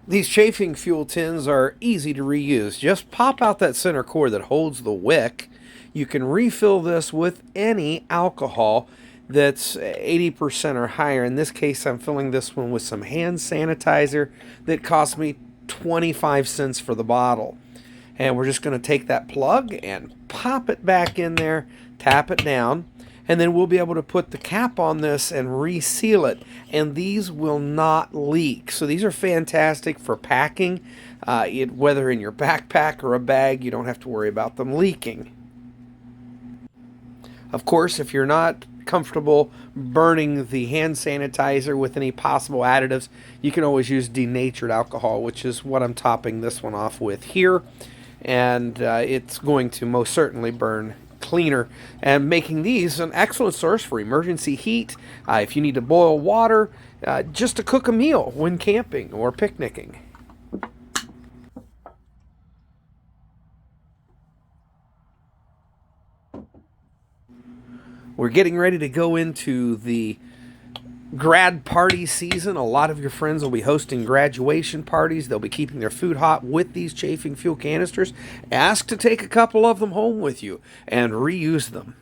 These chafing fuel tins are easy to reuse. Just pop out that center cord that holds the wick. You can refill this with any alcohol that's 80% or higher. In this case, I'm filling this one with some hand sanitizer that cost me 25 cents for the bottle. And we're just going to take that plug and pop it back in there, tap it down, and then we'll be able to put the cap on this and reseal it. And these will not leak. So these are fantastic for packing, whether in your backpack or a bag. You don't have to worry about them leaking. Of course, if you're not comfortable burning the hand sanitizer with any possible additives, you can always use denatured alcohol, which is what I'm topping this one off with here. And it's going to most certainly burn cleaner, and making these an excellent source for emergency heat if you need to boil water, just to cook a meal when camping or picnicking. We're getting ready to go into the grad party season. A lot of your friends will be hosting graduation parties. They'll be keeping their food hot with these chafing fuel canisters. Ask to take a couple of them home with you and reuse them.